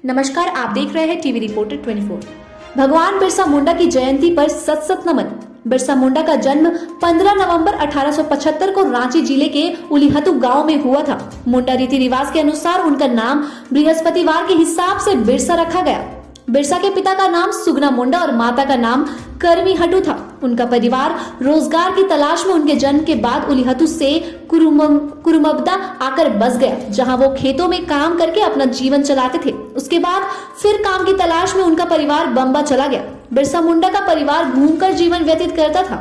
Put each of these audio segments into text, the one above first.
नमस्कार, आप देख रहे हैं टीवी रिपोर्टर 24। भगवान बिरसा मुंडा की जयंती पर सत सत नमन। बिरसा मुंडा का जन्म 15 नवंबर 1875 को रांची जिले के उलीहतु गांव में हुआ था। मुंडा रीति रिवाज के अनुसार उनका नाम बृहस्पतिवार के हिसाब से बिरसा रखा गया। बिरसा के पिता का नाम सुगना मुंडा और माता का नाम करमी हटू था। उनका परिवार रोजगार की तलाश में उनके जन्म के बाद उलीहतु से कुरुमबदा आकर बस गया, जहां वो खेतों में काम करके अपना जीवन चलाते थे। उसके बाद फिर काम की तलाश में उनका परिवार बम्बा चला गया। बिरसा मुंडा का परिवार घूमकर जीवन व्यतीत करता था।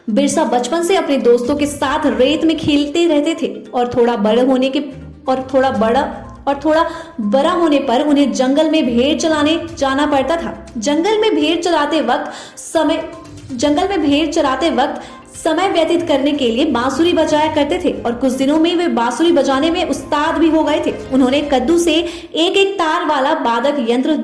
बिरसा बचपन से अपने दोस्तों के साथ रेत में खेलते रहते थे और थोड़ा बड़ा होने पर उन्हें जंगल में भेड़ चराने जाना पड़ता था। जंगल में भेड़ चराते वक्त समय व्यतीत करने के लिए बांसुरी बजाया करते थे और कुछ दिनों में वे बांसुरी बजाने में उस्ताद भी हो गए थे। उन्होंने कद्दू से एक तार वाला वादक यंत्र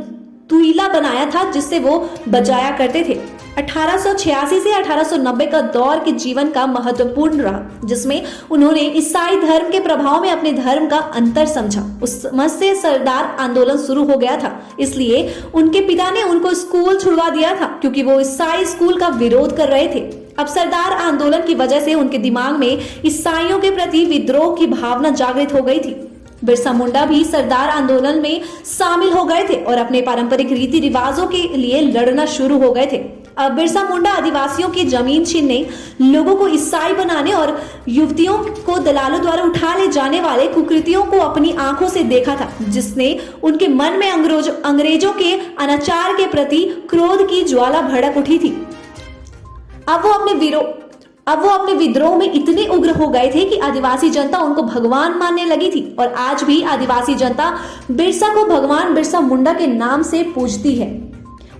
तुईला बनाया था, जिससे वो बजाया करते थे। 1886 से 1890 का दौर के जीवन का महत्वपूर्ण रहा, जिसमें उन्होंने ईसाई धर्म के प्रभाव में अपने धर्म का अंतर समझा। उस समय से सरदार आंदोलन शुरू हो गया था, इसलिए उनके पिता ने उनको स्कूल छुड़वा दिया था, क्योंकि वो ईसाई स्कूल का विरोध कर रहे थे। अब सरदार आंदोलन की वजह से उनके दिमाग में ईसाइयों के प्रति विद्रोह की भावना जागृत हो गई थी। बिरसा मुंडा भी सरदार आंदोलन में शामिल हो गए थे और अपने पारंपरिक रीति रिवाजों के लिए लड़ना शुरू हो गए थे। अब बिरसा मुंडा आदिवासियों की जमीन छीनने, लोगों को ईसाई बनाने और युवतियों को दलालों द्वारा उठा ले जाने वाले कुकृतियों को अपनी आंखों से देखा था, जिसने उनके मन में अंग्रेजों के अनाचार के प्रति क्रोध की ज्वाला भड़क उठी थी। अब वो अपने विद्रोह में इतने उग्र हो गए थे कि आदिवासी जनता उनको भगवान मानने लगी थी और आज भी आदिवासी जनता बिरसा को भगवान बिरसा मुंडा के नाम से पूजती है।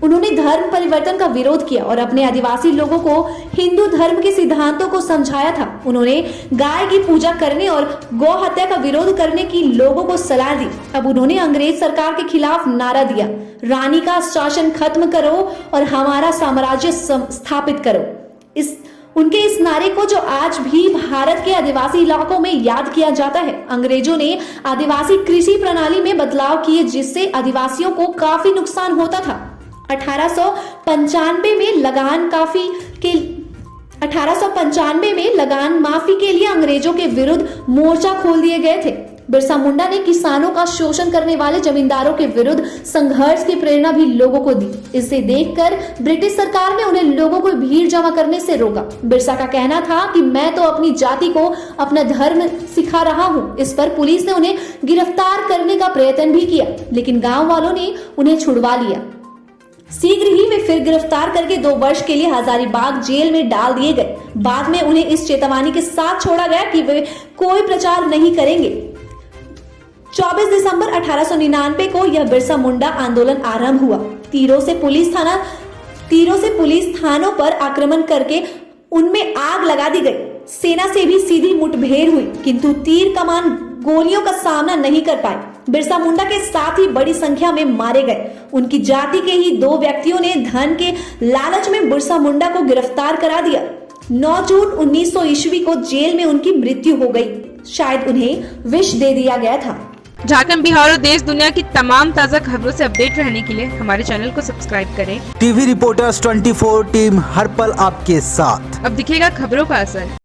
उन्होंने धर्म परिवर्तन का विरोध किया और अपने आदिवासी लोगों को हिंदू धर्म के सिद्धांतों को समझाया था। उन्होंने गाय की पूजा करने और गौ हत्या का विरोध करने की लोगों को सलाह दी। अब उन्होंने अंग्रेज सरकार के खिलाफ नारा दिया, रानी का शासन खत्म करो और हमारा साम्राज्य स्थापित करो। उनके इस नारे को जो आज भी भारत के आदिवासी इलाकों में याद किया जाता है। अंग्रेजों ने आदिवासी कृषि प्रणाली में बदलाव किए, जिससे आदिवासियों को काफी नुकसान होता था। 1895 में लगान माफी के लिए अंग्रेजों के विरुद्ध मोर्चा खोल दिए गए थे। बिरसा मुंडा ने किसानों का शोषण करने वाले जमींदारों के विरुद्ध संघर्ष की प्रेरणा भी लोगों को दी। इसे देखकर ब्रिटिश सरकार ने उन्हें लोगों को भीड़ जमा करने से रोका। बिरसा का कहना था कि मैं तो अपनी जाति को अपना धर्म सिखा रहा हूँ। इस पर पुलिस ने उन्हें गिरफ्तार करने का प्रयत्न भी किया, लेकिन गाँव वालों ने उन्हें छुड़वा लिया। शीघ्र ही वे फिर गिरफ्तार करके 2 वर्ष के लिए हजारीबाग जेल में डाल दिए गए। बाद में उन्हें इस चेतावनी के साथ छोड़ा गया कि वे कोई प्रचार नहीं करेंगे। 24 दिसंबर 1899 को यह बिरसा मुंडा आंदोलन आरंभ हुआ। तीरों से पुलिस थानों पर आक्रमण करके उनमें आग लगा दी गई। सेना से भी सीधी मुठभेड़ हुई, किंतु तीर कमान गोलियों का सामना नहीं कर पाए। बिरसा मुंडा के साथ ही बड़ी संख्या में मारे गए। उनकी जाति के ही 2 व्यक्तियों ने धन के लालच में बिरसा मुंडा को गिरफ्तार करा दिया। 9 जून 1900 ईस्वी को जेल में उनकी मृत्यु हो गई। शायद उन्हें विष दे दिया गया था। झारखंड, बिहार और देश दुनिया की तमाम ताज़ा खबरों से अपडेट रहने के लिए हमारे चैनल को सब्सक्राइब करें। टीवी रिपोर्टर्स 24 टीम हर पल आपके साथ। अब दिखेगा खबरों का असर।